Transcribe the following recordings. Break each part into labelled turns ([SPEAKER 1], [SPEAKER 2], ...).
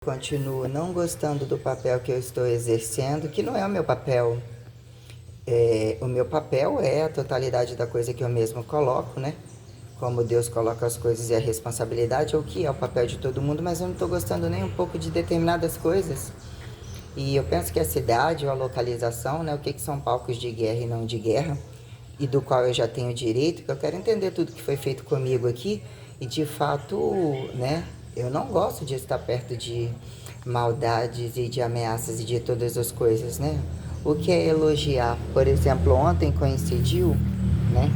[SPEAKER 1] Continuo não gostando do papel que eu estou exercendo, que não é o meu papel. O meu papel é a totalidade da coisa que eu mesmo coloco, né? Como Deus coloca as coisas e a responsabilidade, ou que é o papel de todo mundo, mas eu não estou gostando nem um pouco de determinadas coisas. E eu penso que a cidade ou a localização, né? O que são palcos de guerra e não de guerra, e do qual eu já tenho direito, que eu quero entender tudo que foi feito comigo aqui, e de fato, né? Eu não gosto de estar perto de maldades e de ameaças e de todas as coisas, né? O que é elogiar? Por exemplo, ontem coincidiu, né?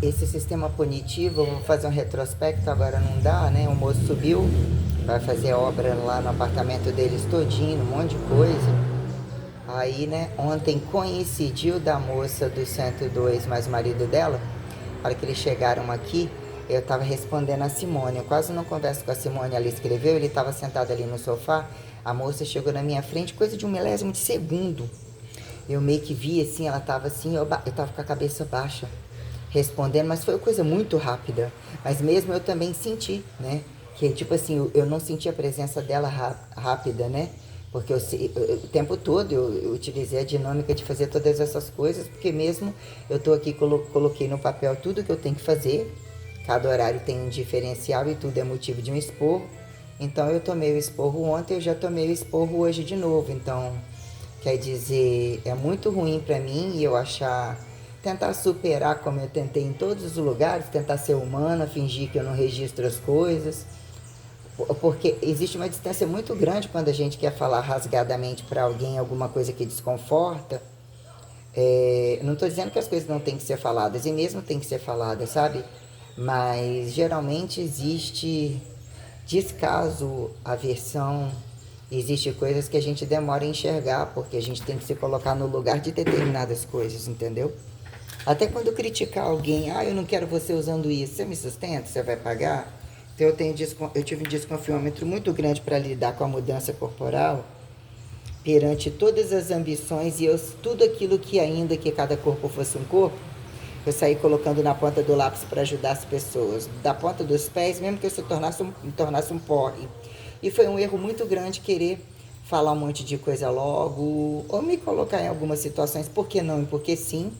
[SPEAKER 1] Esse sistema punitivo, vou fazer um retrospecto, agora não dá, né? O moço subiu, vai fazer obra lá no apartamento deles todinho, um monte de coisa. Aí, né, ontem coincidiu da moça do 102 mais o marido dela. Na hora que eles chegaram aqui, eu estava respondendo a Simone. Eu quase não converso com a Simone, ela escreveu, ele estava sentado ali no sofá. A moça chegou na minha frente, coisa de um milésimo de segundo. Eu meio que vi assim, ela estava assim, eu estava com a cabeça baixa, respondendo, mas foi uma coisa muito rápida. Mas mesmo eu também senti, né? Que tipo assim, eu não senti a presença dela rápida, né? Porque o tempo todo eu utilizei a dinâmica de fazer todas essas coisas, porque mesmo eu tô aqui, coloquei no papel tudo que eu tenho que fazer, cada horário tem um diferencial e tudo é motivo de um esporro. Então eu tomei o esporro ontem, eu já tomei o esporro hoje de novo. Então, quer dizer, é muito ruim para mim e eu achar, tentar superar como eu tentei em todos os lugares, tentar ser humana, fingir que eu não registro as coisas. Porque existe uma distância muito grande quando a gente quer falar rasgadamente para alguém alguma coisa que desconforta. Não estou dizendo que as coisas não têm que ser faladas, e mesmo tem que ser faladas, sabe? Mas geralmente existe descaso, aversão, existe coisas que a gente demora a enxergar, porque a gente tem que se colocar no lugar de determinadas coisas, entendeu? Até quando criticar alguém, eu não quero você usando isso, você me sustenta, você vai pagar? Então eu tive um desconfiômetro muito grande para lidar com a mudança corporal, perante todas as ambições e tudo aquilo que ainda que cada corpo fosse um corpo, eu saí colocando na ponta do lápis para ajudar as pessoas, da ponta dos pés, mesmo que eu me tornasse um porre. E foi um erro muito grande querer falar um monte de coisa logo, ou me colocar em algumas situações, por que não e por que sim,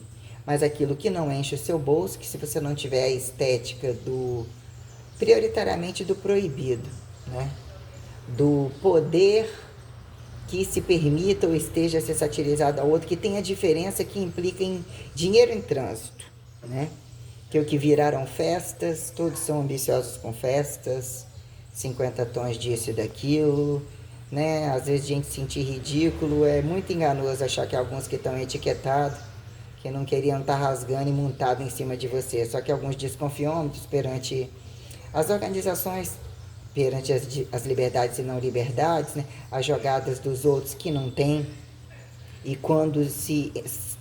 [SPEAKER 1] mas aquilo que não enche o seu bolso, que se você não tiver a estética prioritariamente do proibido, né? Do poder que se permita ou esteja a ser satirizado ao outro, que tem a diferença que implica em dinheiro em trânsito, né? Que o que viraram festas, todos são ambiciosos com festas, 50 tons disso e daquilo, né? Às vezes a gente se sentir ridículo, é muito enganoso achar que alguns que estão etiquetados, que não queriam estar rasgando e montado em cima de você, só que alguns desconfiômetros perante as organizações, perante as liberdades e não liberdades, né? As jogadas dos outros que não têm, e quando se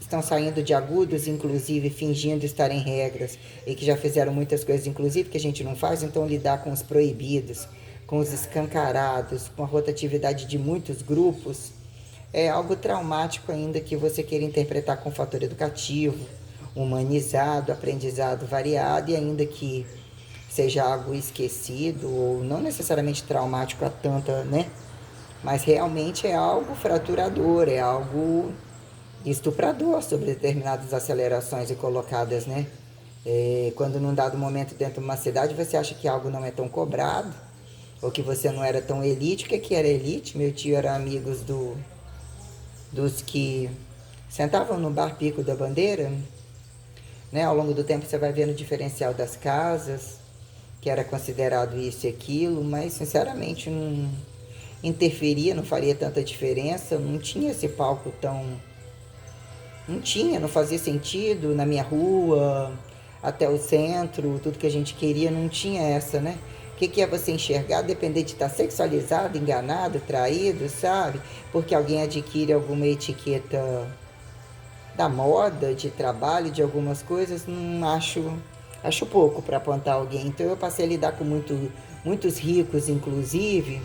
[SPEAKER 1] estão saindo de agudos, inclusive fingindo estar em regras, e que já fizeram muitas coisas, inclusive que a gente não faz, então lidar com os proibidos, com os escancarados, com a rotatividade de muitos grupos, é algo traumático ainda que você queira interpretar com fator educativo, humanizado, aprendizado variado, e ainda que seja algo esquecido ou não necessariamente traumático a tanta, né? Mas realmente é algo fraturador, é algo estuprador sobre determinadas acelerações e colocadas, né? Quando num dado momento dentro de uma cidade você acha que algo não é tão cobrado, ou que você não era tão elite. O que era elite? Meu tio era amigos dos que sentavam no bar Pico da Bandeira, né? Ao longo do tempo você vai vendo o diferencial das casas, que era considerado isso e aquilo, mas sinceramente não interferia, não faria tanta diferença, não tinha esse palco tão. Não tinha, não fazia sentido na minha rua, até o centro, tudo que a gente queria, não tinha essa, né? O que é você enxergar, depender de estar sexualizado, enganado, traído, sabe? Porque alguém adquire alguma etiqueta da moda, de trabalho, de algumas coisas, não acho pouco para apontar alguém. Então eu passei a lidar com muitos ricos, inclusive.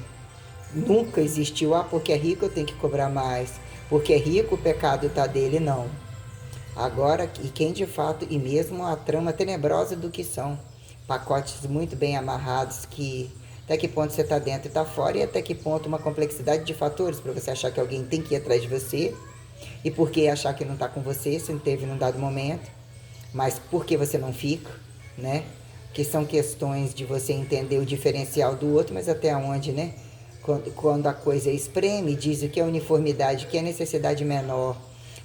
[SPEAKER 1] Nunca existiu, porque é rico eu tenho que cobrar mais, porque é rico o pecado tá dele, não. Agora, e quem de fato, e mesmo a trama tenebrosa do que são, pacotes muito bem amarrados que Até que ponto você está dentro e está fora, e até que ponto uma complexidade de fatores para você achar que alguém tem que ir atrás de você, e por que achar que não está com você, se não teve num dado momento, mas por que você não fica, né? Que são questões de você entender o diferencial do outro, mas até onde, né? Quando a coisa espreme, diz o que é uniformidade, que é necessidade menor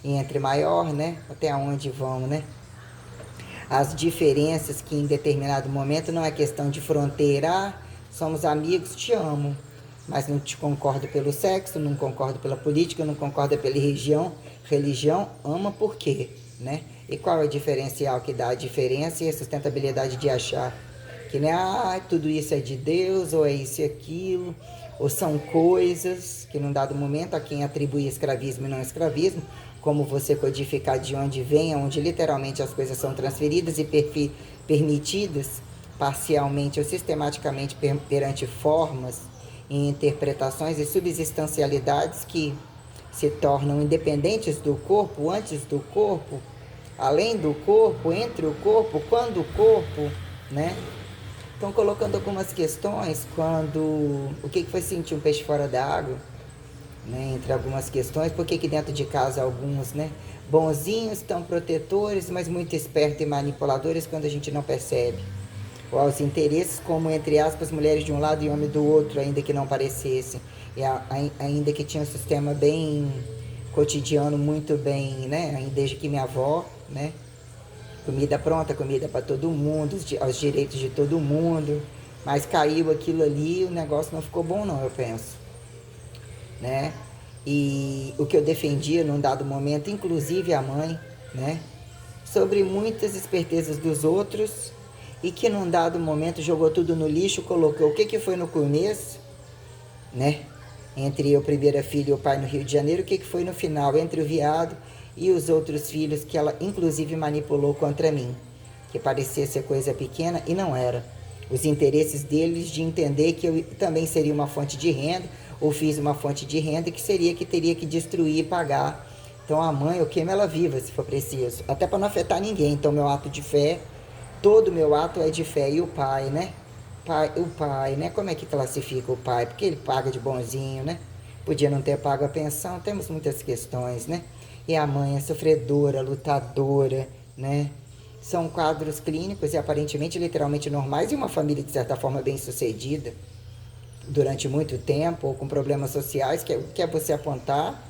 [SPEAKER 1] e entre maior, né? Até onde vão, né? As diferenças que em determinado momento não é questão de fronteira, somos amigos, te amo, mas não te concordo pelo sexo, não concordo pela política, não concordo pela religião, ama por quê, né? E qual é o diferencial que dá a diferença e a sustentabilidade de achar que, né, tudo isso é de Deus, ou é isso e aquilo, ou são coisas que num dado momento a quem atribui escravismo e não escravismo, como você codificar de onde vem, onde literalmente as coisas são transferidas e permitidas parcialmente ou sistematicamente perante formas e interpretações e subsistencialidades que se tornam independentes do corpo, antes do corpo, além do corpo, entre o corpo, quando o corpo, né? Então, colocando algumas questões, o que foi sentir um peixe fora da água, né? Entre algumas questões, por que dentro de casa alguns, né? Bonzinhos, tão protetores, mas muito espertos e manipuladores quando a gente não percebe. Ou aos interesses, como, entre aspas, mulheres de um lado e homem do outro, ainda que não parecessem. E ainda que tinha um sistema bem cotidiano, muito bem, né? Desde que minha avó, né? Comida pronta, comida para todo mundo, aos direitos de todo mundo. Mas caiu aquilo ali, o negócio não ficou bom não, eu penso, né? E o que eu defendia num dado momento, inclusive a mãe, né? Sobre muitas espertezas dos outros, e que num dado momento jogou tudo no lixo, colocou o que foi no começo, né? Entre eu, primeira filha, e o pai no Rio de Janeiro, o que foi no final, entre o viado e os outros filhos que ela inclusive manipulou contra mim, que parecia ser coisa pequena e não era. Os interesses deles de entender que eu também seria uma fonte de renda, ou fiz uma fonte de renda que teria que destruir e pagar. Então a mãe, eu queimo ela viva se for preciso, até para não afetar ninguém. Então meu ato de fé, todo meu ato é de fé. E o pai, né? O pai, né? Como é que classifica o pai? Porque ele paga de bonzinho, né? Podia não ter pago a pensão, temos muitas questões, né? E a mãe é sofredora, lutadora, né? São quadros clínicos e aparentemente literalmente normais, e uma família de certa forma bem sucedida durante muito tempo, ou com problemas sociais, que é você apontar.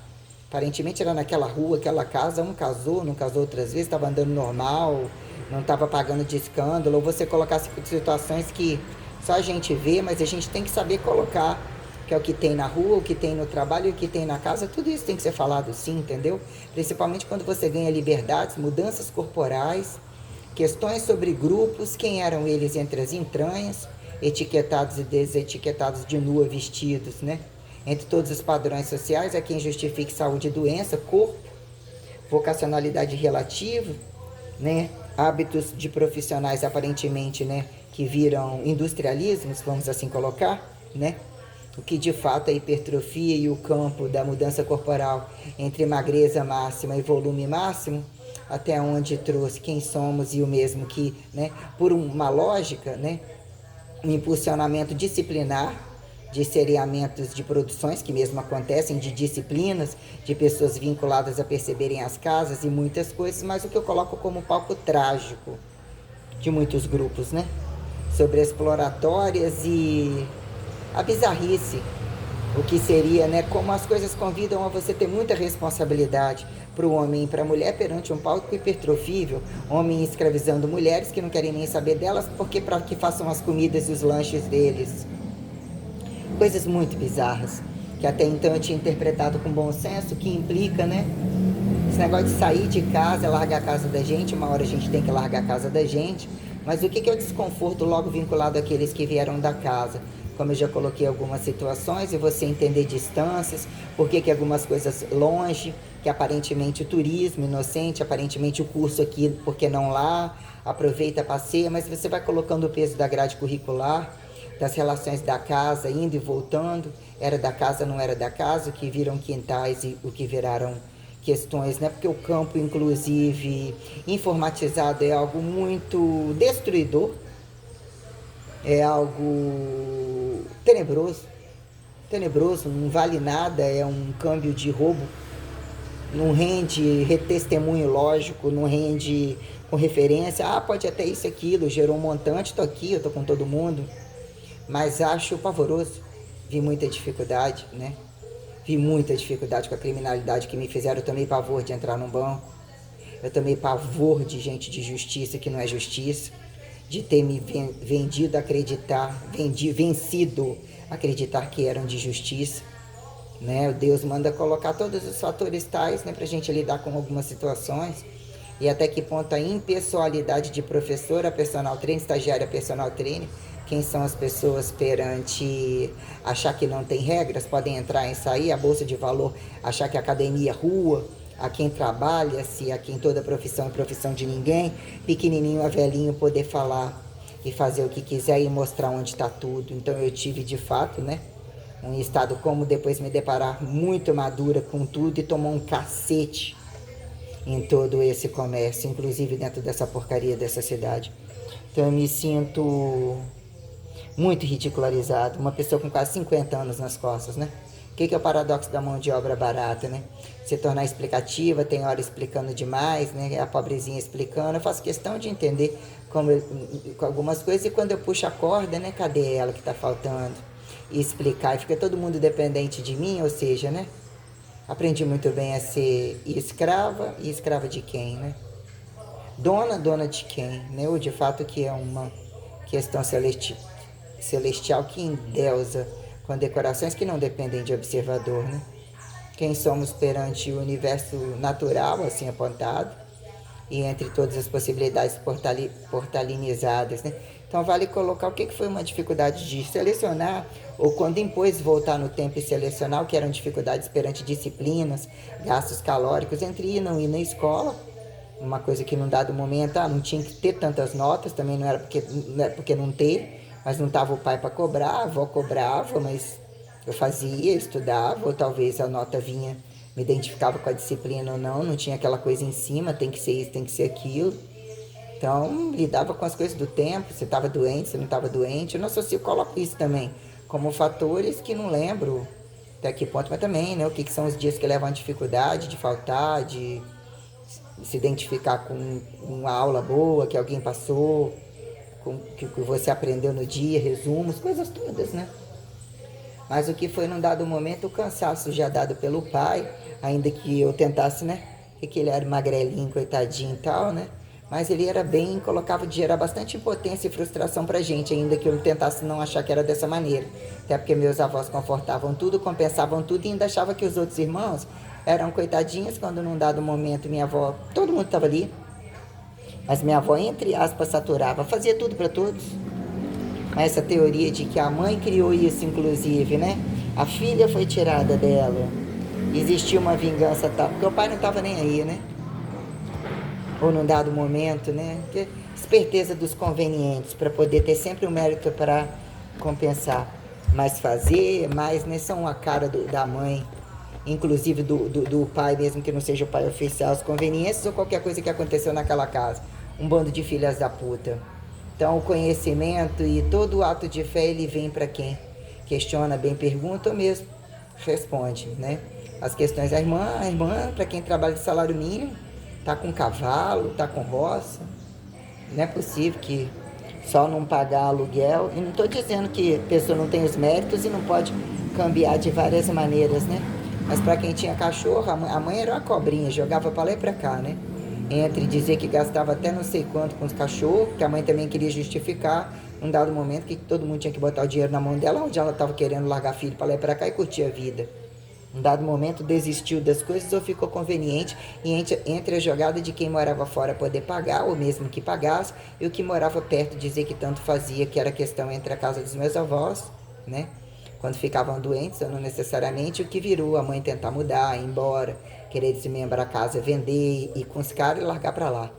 [SPEAKER 1] Aparentemente era naquela rua, aquela casa, não casou outras vezes, estava andando normal, não estava pagando de escândalo, ou você colocar situações que só a gente vê, mas a gente tem que saber colocar, que é o que tem na rua, o que tem no trabalho, o que tem na casa, tudo isso tem que ser falado sim, entendeu? Principalmente quando você ganha liberdades, mudanças corporais, questões sobre grupos, quem eram eles entre as entranhas, etiquetados e desetiquetados de nua, vestidos, né? Entre todos os padrões sociais, há quem justifique saúde e doença, corpo, vocacionalidade relativa, né? Hábitos de profissionais aparentemente, né? Que viram industrialismos, vamos assim colocar, né? O que de fato é hipertrofia e o campo da mudança corporal entre magreza máxima e volume máximo, até onde trouxe quem somos e o mesmo que, né? Por uma lógica, né? Um impulsionamento disciplinar de seriamentos de produções que mesmo acontecem, de disciplinas, de pessoas vinculadas a perceberem as casas e muitas coisas, mas o que eu coloco como palco trágico de muitos grupos, né? Sobre exploratórias e a bizarrice, o que seria, né? Como as coisas convidam a você ter muita responsabilidade para o homem e para a mulher perante um palco hipertrofível, homem escravizando mulheres que não querem nem saber delas, porque para que façam as comidas e os lanches deles. Coisas muito bizarras, que até então eu tinha interpretado com bom senso, que implica, né? Esse negócio de sair de casa, largar a casa da gente, uma hora a gente tem que largar a casa da gente, mas o que é o desconforto logo vinculado àqueles que vieram da casa? Como eu já coloquei algumas situações, e você entender distâncias, por que algumas coisas longe, que aparentemente o turismo inocente, aparentemente o curso aqui, por que não lá, aproveita, passeia, mas você vai colocando o peso da grade curricular, das relações da casa, indo e voltando, era da casa, não era da casa, o que viram quintais e o que viraram questões, né? Porque o campo, inclusive, informatizado é algo muito destruidor, é algo tenebroso. Tenebroso, não vale nada, é um câmbio de roubo. Não rende testemunho lógico, não rende com referência. Ah, pode até isso e aquilo, gerou um montante, tô aqui, eu tô com todo mundo. Mas acho pavoroso. Vi muita dificuldade, né? Vi muita dificuldade com a criminalidade que me fizeram. Eu tomei pavor de entrar num banco. Eu tomei pavor de gente de justiça que não é justiça. De ter me vendido a acreditar, vencido a acreditar que eram de justiça. Né? Deus manda colocar todos os fatores tais, né, para a gente lidar com algumas situações. E até que ponto a impessoalidade de professora, personal trainer, estagiária, personal trainer, quem são as pessoas perante achar que não tem regras, podem entrar e sair, a bolsa de valor, achar que a academia é rua, a quem trabalha, se a quem toda profissão é profissão de ninguém, pequenininho a velhinho poder falar e fazer o que quiser e mostrar onde está tudo. Então eu tive de fato, né, um estado como depois me deparar muito madura com tudo e tomar um cacete em todo esse comércio, inclusive dentro dessa porcaria dessa cidade. Então eu me sinto muito ridicularizado, uma pessoa com quase 50 anos nas costas, né? O que é o paradoxo da mão de obra barata, né? Se tornar explicativa, tem hora explicando demais, né? A pobrezinha explicando. Eu faço questão de entender com algumas coisas e quando eu puxo a corda, né? Cadê ela que tá faltando? E explicar, e fica todo mundo dependente de mim, ou seja, né? Aprendi muito bem a ser escrava, e escrava de quem, né? Dona de quem, né? Ou de fato que é uma questão celestial que endeusa com decorações que não dependem de observador, né? Quem somos perante o universo natural, assim apontado, e entre todas as possibilidades portalinizadas, né? Então vale colocar o que foi uma dificuldade de selecionar, ou quando impôs voltar no tempo e selecionar, o que eram dificuldades perante disciplinas, gastos calóricos, entre ir e não ir na escola, uma coisa que num dado momento, não tinha que ter tantas notas, também não era porque não ter, mas não estava o pai para cobrar, a avó cobrava, mas eu fazia, estudava, ou talvez a nota vinha, me identificava com a disciplina ou não tinha aquela coisa em cima, tem que ser isso, tem que ser aquilo. Então, lidava com as coisas do tempo, você estava doente, você não estava doente. Eu não associo, coloco isso também como fatores que não lembro até que ponto, mas também, né? O que são os dias que levam à dificuldade de faltar, de se identificar com uma aula boa que alguém passou, com o que você aprendeu no dia, resumos, coisas todas, né? Mas o que foi num dado momento o cansaço já dado pelo pai, ainda que eu tentasse, né? Que ele era magrelinho, coitadinho e tal, né? Mas ele era bem, colocava de gerar bastante impotência e frustração pra gente, ainda que eu tentasse não achar que era dessa maneira. Até porque meus avós confortavam tudo, compensavam tudo e ainda achava que os outros irmãos eram coitadinhos quando num dado momento minha avó, todo mundo estava ali, mas minha avó, entre aspas, saturava, fazia tudo para todos. Mas essa teoria de que a mãe criou isso, inclusive, né? A filha foi tirada dela. Existia uma vingança tal, porque o pai não estava nem aí, né? Ou num dado momento, né? Porque esperteza dos convenientes, para poder ter sempre o mérito para compensar. Mas fazer, mais, né? São a cara da mãe, inclusive do pai, mesmo que não seja o pai oficial, as conveniências ou qualquer coisa que aconteceu naquela casa. Um bando de filhas da puta. Então, o conhecimento e todo o ato de fé, ele vem para quem questiona, bem pergunta ou mesmo responde, né? As questões da irmã, para quem trabalha de salário mínimo, tá com cavalo, tá com roça. Não é possível que só não pagar aluguel. E não estou dizendo que a pessoa não tem os méritos e não pode cambiar de várias maneiras, né? Mas para quem tinha cachorro, a mãe era uma cobrinha, jogava para lá e para cá, né? Entre dizer que gastava até não sei quanto com os cachorros, que a mãe também queria justificar, num dado momento que todo mundo tinha que botar o dinheiro na mão dela, onde ela estava querendo largar filho para lá e para cá e curtir a vida. Num dado momento desistiu das coisas ou ficou conveniente e entre a jogada de quem morava fora poder pagar, ou mesmo que pagasse, e o que morava perto dizer que tanto fazia, que era questão entre a casa dos meus avós, né? Quando ficavam doentes, ou não necessariamente, o que virou a mãe tentar mudar, ir embora, querer desmembrar a casa, vender, ir com os caras e largar para lá,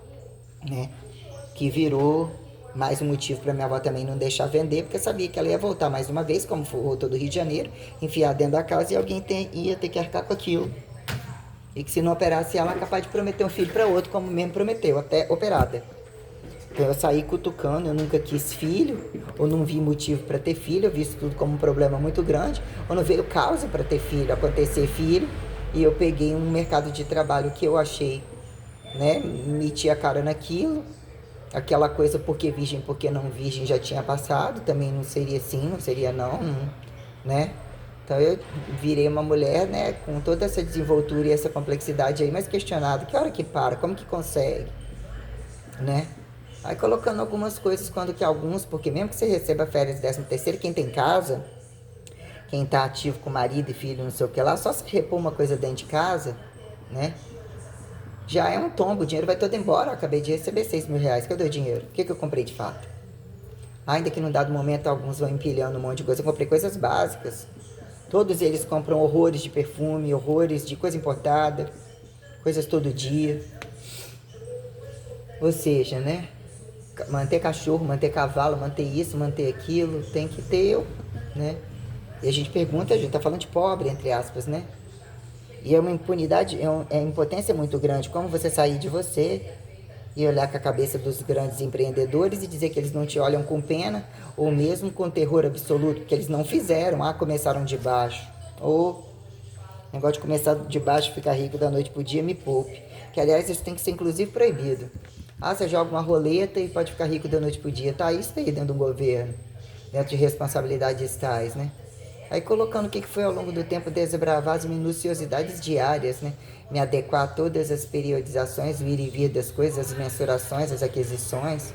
[SPEAKER 1] né? Que virou mais um motivo para minha avó também não deixar vender, porque sabia que ela ia voltar mais uma vez, como voltou do Rio de Janeiro, enfiar dentro da casa e alguém ia ter que arcar com aquilo. E que se não operasse ela, capaz de prometer um filho para outro, como mesmo prometeu, até operada. Então eu saí cutucando, eu nunca quis filho, ou não vi motivo para ter filho, eu vi isso tudo como um problema muito grande, ou não veio causa para ter filho, acontecer filho, e eu peguei um mercado de trabalho que eu achei, né, meti a cara naquilo, aquela coisa porque virgem, porque não virgem já tinha passado, também não seria sim, não seria não, né? Então eu virei uma mulher, né, com toda essa desenvoltura e essa complexidade aí, mas questionado, que hora que para, como que consegue, né? Aí colocando algumas coisas quando que alguns, porque mesmo que você receba férias 13º, quem tem casa, quem tá ativo com marido e filho, não sei o que lá, só se repor uma coisa dentro de casa, né? Já é um tombo, o dinheiro vai todo embora. Eu acabei de receber 6.000 reais, cadê o dinheiro? O que eu comprei de fato? Ainda que num dado momento alguns vão empilhando um monte de coisa, eu comprei coisas básicas. Todos eles compram horrores de perfume, horrores de coisa importada, coisas todo dia. Ou seja, né? Manter cachorro, manter cavalo, manter isso, manter aquilo, tem que ter, né? E a gente pergunta, a gente tá falando de pobre, entre aspas, né? E é uma impunidade, é impotência muito grande. Como você sair de você e olhar com a cabeça dos grandes empreendedores e dizer que eles não te olham com pena, ou mesmo com terror absoluto, porque eles não fizeram, começaram de baixo. Ou negócio de começar de baixo, ficar rico da noite pro dia, me poupe. Que aliás, isso tem que ser inclusive proibido. Você joga uma roleta e pode ficar rico da noite pro dia. Tá, isso aí dentro do governo, dentro de responsabilidades tais, né? Aí colocando o que foi ao longo do tempo desbravar as minuciosidades diárias, né? Me adequar a todas as periodizações, o ir e vir das coisas, as mensurações, as aquisições,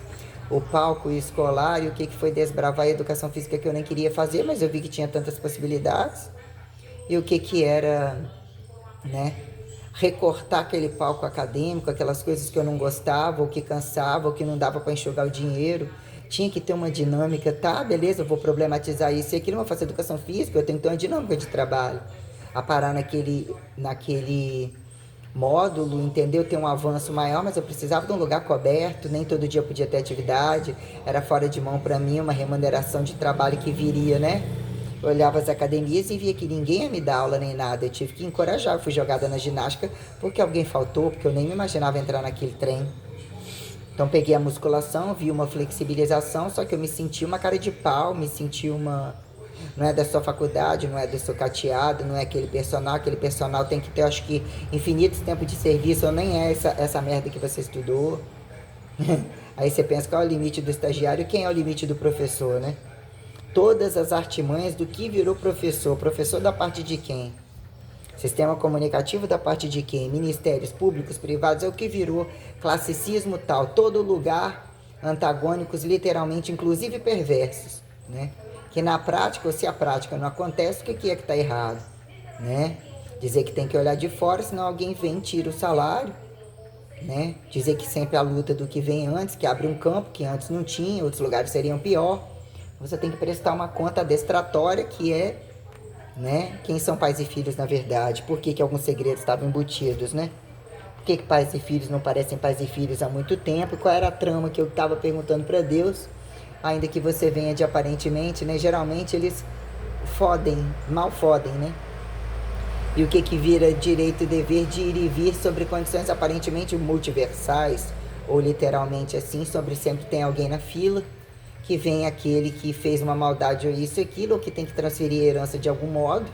[SPEAKER 1] o palco escolar e o que foi desbravar a educação física que eu nem queria fazer, mas eu vi que tinha tantas possibilidades. E o que era, né? Recortar aquele palco acadêmico, aquelas coisas que eu não gostava, ou que cansava, ou que não dava para enxugar o dinheiro. Tinha que ter uma dinâmica, tá, beleza, eu vou problematizar isso e aquilo, mas faço educação física, eu tenho que ter uma dinâmica de trabalho. A parar naquele módulo, entendeu? Ter um avanço maior, mas eu precisava de um lugar coberto, nem todo dia eu podia ter atividade, era fora de mão para mim, uma remuneração de trabalho que viria, né? Eu olhava as academias e via que ninguém ia me dar aula nem nada. Eu tive que encorajar. Eu fui jogada na ginástica porque alguém faltou, porque eu nem me imaginava entrar naquele trem. Então peguei a musculação, vi uma flexibilização, só que eu me senti uma cara de pau, me senti uma... Não é da sua faculdade, não é do seu cateado, não é aquele personal tem que ter, acho que, infinitos tempos de serviço, ou nem é essa merda que você estudou. Aí você pensa qual é o limite do estagiário e quem é o limite do professor, né? Todas as artimanhas do que virou professor. Professor da parte de quem? Sistema comunicativo da parte de quem? Ministérios públicos, privados, é o que virou classicismo tal. Todo lugar antagônicos, literalmente, inclusive perversos, né? Que na prática, ou se a prática não acontece, o que é que está errado, né? Dizer que tem que olhar de fora, senão alguém vem e tira o salário, né? Dizer que sempre a luta do que vem antes, que abre um campo que antes não tinha, outros lugares seriam pior. Você tem que prestar uma conta adestratória que é, né, quem são pais e filhos na verdade, por que alguns segredos estavam embutidos, né? Por que pais e filhos não parecem pais e filhos há muito tempo? Qual era a trama que eu estava perguntando para Deus? Ainda que você venha de aparentemente, né? Geralmente eles fodem, mal fodem, né? E o que vira direito e dever de ir e vir sobre condições aparentemente multiversais, ou literalmente assim, sobre sempre tem alguém na fila, que vem aquele que fez uma maldade ou isso e aquilo, ou que tem que transferir a herança de algum modo,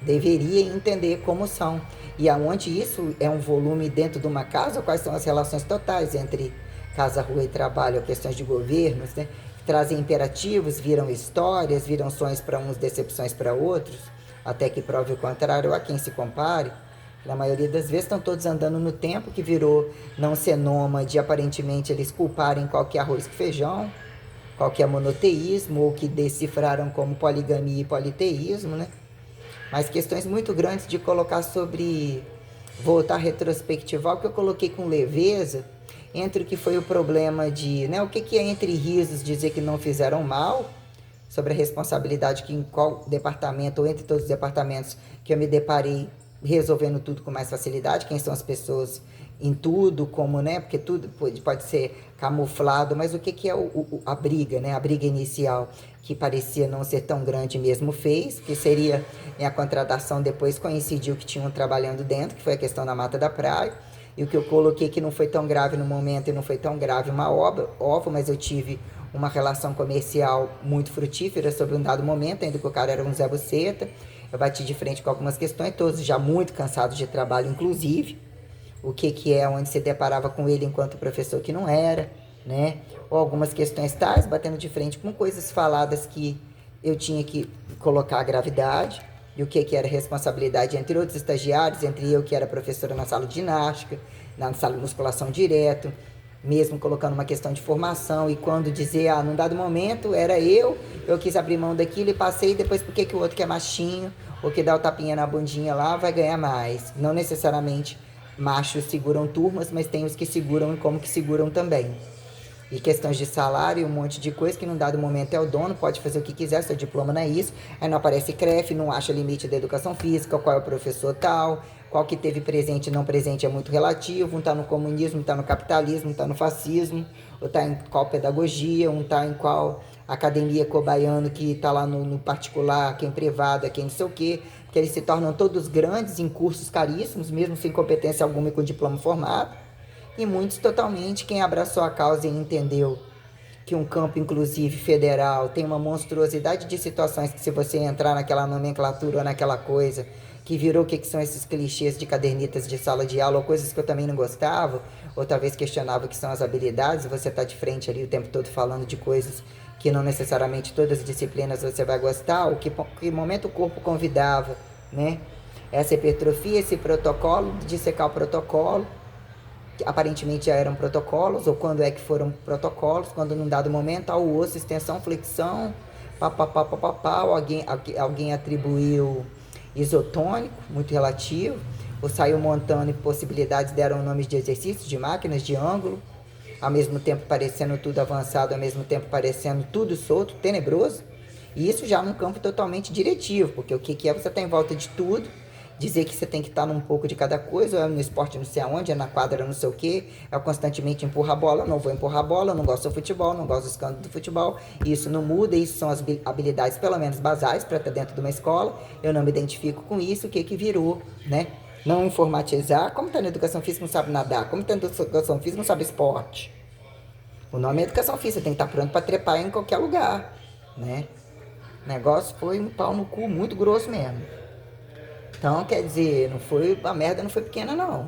[SPEAKER 1] deveria entender como são. E aonde isso é um volume dentro de uma casa, quais são as relações totais entre casa, rua e trabalho, ou questões de governos, né? Que trazem imperativos, viram histórias, viram sonhos para uns, decepções para outros, até que prove o contrário a quem se compare. Na maioria das vezes estão todos andando no tempo que virou não ser nômade, aparentemente eles culparem qualquer arroz com feijão, qualquer monoteísmo, ou que decifraram como poligamia e politeísmo, né? Mas questões muito grandes de colocar sobre, voltar a retrospectivar, o que eu coloquei com leveza, entre o que foi o problema de, né, o que é entre risos dizer que não fizeram mal, sobre a responsabilidade que em qual departamento, ou entre todos os departamentos, que eu me deparei resolvendo tudo com mais facilidade, quem são as pessoas em tudo, como, né, porque tudo pode ser camuflado, mas o que é a briga, né, a briga inicial, que parecia não ser tão grande mesmo fez, que seria, a contratação depois coincidiu que tinham trabalhando dentro, que foi a questão da Mata da Praia, E o que eu coloquei que não foi tão grave no momento e não foi tão grave uma ovo, mas eu tive uma relação comercial muito frutífera sobre um dado momento, ainda que o cara era um Zé Buceta. Eu bati de frente com algumas questões, todos já muito cansados de trabalho, inclusive. O que é onde se deparava com ele enquanto professor que não era, né? Ou algumas questões tais, batendo de frente com coisas faladas que eu tinha que colocar a gravidade, e o que era responsabilidade entre outros estagiários, entre eu que era professora na sala de ginástica, na sala de musculação direto, mesmo colocando uma questão de formação, e quando dizer, num dado momento era eu quis abrir mão daquilo e passei, e depois por que o outro que é machinho, ou que dá o tapinha na bundinha lá, vai ganhar mais. Não necessariamente machos seguram turmas, mas tem os que seguram e como que seguram também. E questões de salário, um monte de coisa que num dado momento é o dono, pode fazer o que quiser, seu diploma não é isso, aí não aparece CREF, não acha limite da educação física, qual é o professor tal, qual que teve presente e não presente é muito relativo, um está no comunismo, um está no capitalismo, um está no fascismo, ou está em qual pedagogia, um está em qual academia cobaiano que está lá no particular, quem privado, quem não sei o quê, que eles se tornam todos grandes em cursos caríssimos, mesmo sem competência alguma e com diploma formado. E muitos totalmente quem abraçou a causa e entendeu que um campo, inclusive federal, tem uma monstruosidade de situações que se você entrar naquela nomenclatura ou naquela coisa, que virou o que são esses clichês de cadernetas de sala de aula, ou coisas que eu também não gostava, ou talvez questionava o que são as habilidades, você está de frente ali o tempo todo falando de coisas que não necessariamente todas as disciplinas você vai gostar, ou que momento o corpo convidava, né? Essa hipertrofia, esse protocolo, de secar o protocolo, que aparentemente já eram protocolos, ou quando é que foram protocolos, quando num dado momento, o osso, extensão, flexão, alguém atribuiu isotônico, muito relativo, ou saiu montando e possibilidades deram nomes de exercícios, de máquinas, de ângulo, ao mesmo tempo parecendo tudo avançado, ao mesmo tempo parecendo tudo solto, tenebroso, e isso já num campo totalmente diretivo, porque o que é você estar em volta de tudo, dizer que você tem que estar num pouco de cada coisa, ou é no esporte não sei aonde, é na quadra não sei o que, é constantemente empurrar a bola, não vou empurrar a bola, não gosto do futebol, não gosto dos cantos do futebol, isso não muda, isso são as habilidades pelo menos basais para estar dentro de uma escola, eu não me identifico com isso, o que virou, né? Não informatizar, como está na educação física não sabe nadar, como está na educação física não sabe esporte. O nome é educação física, tem que estar pronto para trepar em qualquer lugar, né? O negócio foi um pau no cu muito grosso mesmo. Então, quer dizer, a merda não foi pequena, não.